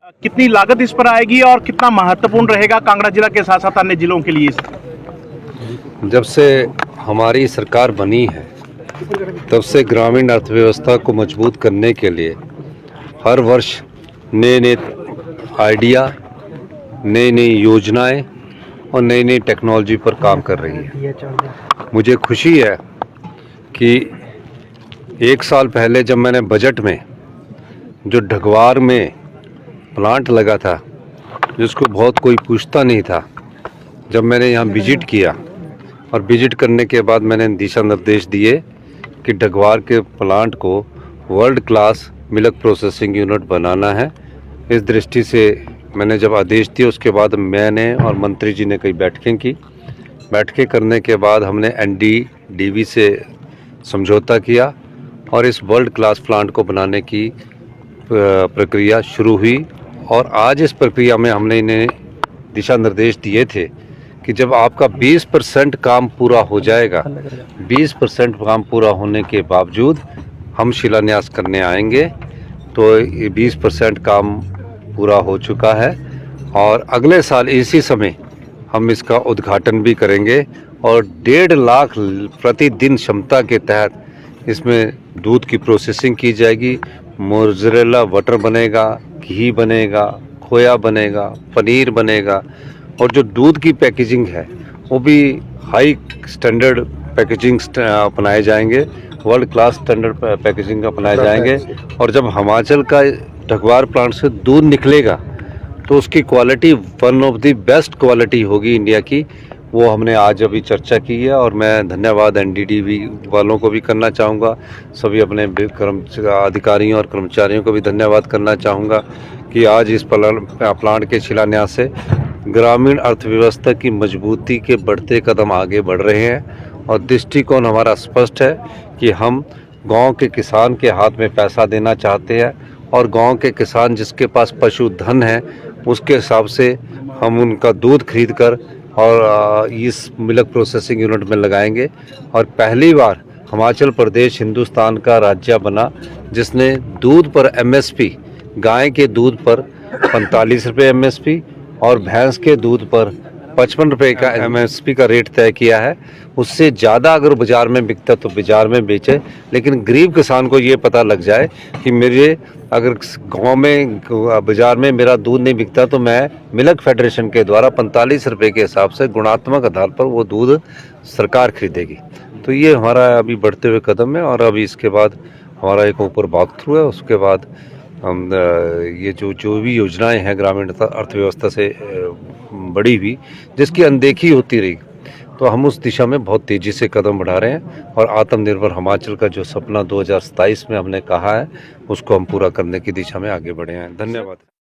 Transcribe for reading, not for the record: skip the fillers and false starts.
कितनी लागत इस पर आएगी और कितना महत्वपूर्ण रहेगा कांगड़ा जिला के साथ साथ अन्य जिलों के लिए? जब से हमारी सरकार बनी है तब से ग्रामीण अर्थव्यवस्था को मजबूत करने के लिए हर वर्ष नए नए आइडिया, नई नई योजनाएं और नई नई टेक्नोलॉजी पर काम कर रही है। मुझे खुशी है कि एक साल पहले जब मैंने बजट में जो ढगवार में प्लांट लगा था, जिसको बहुत कोई पूछता नहीं था, जब मैंने यहाँ विजिट किया और विजिट करने के बाद मैंने दिशा निर्देश दिए कि ढगवार के प्लांट को world class milk processing unit बनाना है। इस दृष्टि से मैंने जब आदेश दिए उसके बाद मैंने और मंत्री जी ने कई बैठकें करने के बाद हमने NDDB से समझौता किया और इस वर्ल्ड क्लास प्लांट को बनाने की प्रक्रिया शुरू हुई। और आज इस प्रक्रिया में हमने इन्हें दिशा निर्देश दिए थे कि जब आपका 20% काम पूरा हो जाएगा, 20% काम पूरा होने के बावजूद हम शिलान्यास करने आएंगे। तो ये 20% काम पूरा हो चुका है और अगले साल इसी समय हम इसका उद्घाटन भी करेंगे और 1.5 लाख प्रतिदिन क्षमता के तहत इसमें दूध की प्रोसेसिंग की जाएगी। मोज़रेला बटर बनेगा, घी बनेगा, खोया बनेगा, पनीर बनेगा और जो दूध की पैकेजिंग है वो भी हाई स्टैंडर्ड पैकेजिंग अपनाए जाएंगे, वर्ल्ड क्लास स्टैंडर्ड पैकेजिंग अपनाए जाएंगे। और जब हिमाचल का ढगवार प्लांट से दूध निकलेगा तो उसकी quality one of the best quality होगी इंडिया की। वो हमने आज अभी चर्चा की है और मैं धन्यवाद NDDB वालों को भी करना चाहूँगा, सभी अपने अधिकारियों और कर्मचारियों को भी धन्यवाद करना चाहूँगा कि आज इस प्लांट के शिलान्यास से ग्रामीण अर्थव्यवस्था की मजबूती के बढ़ते कदम आगे बढ़ रहे हैं। और दृष्टिकोण हमारा स्पष्ट है कि हम गांव के किसान के हाथ में पैसा देना चाहते हैं और गांव के किसान जिसके पास पशुधन है उसके हिसाब से हम उनका दूध खरीद कर और इस मिल्क प्रोसेसिंग यूनिट में लगाएंगे। और पहली बार हिमाचल प्रदेश हिंदुस्तान का राज्य बना जिसने दूध पर MSP, गाय के दूध पर 45 रुपये MSP और भैंस के दूध पर 55 रुपये का MSP का रेट तय किया है। उससे ज़्यादा अगर बाज़ार में बिकता तो बाज़ार में बेचे, लेकिन गरीब किसान को ये पता लग जाए कि मेरे अगर गांव में बाज़ार में मेरा दूध नहीं बिकता तो मैं मिल्क फेडरेशन के द्वारा 45 रुपये के हिसाब से गुणात्मक आधार पर वो दूध सरकार खरीदेगी। तो ये हमारा अभी बढ़ते हुए कदम है और अभी इसके बाद हमारा एक ऊपर वॉक थ्रू है। उसके बाद हम ये जो भी योजनाएं हैं ग्रामीण अर्थव्यवस्था से बड़ी हुई जिसकी अनदेखी होती रही, तो हम उस दिशा में बहुत तेज़ी से कदम बढ़ा रहे हैं और आत्मनिर्भर हिमाचल का जो सपना 2027 में हमने कहा है उसको हम पूरा करने की दिशा में आगे बढ़े हैं। धन्यवाद।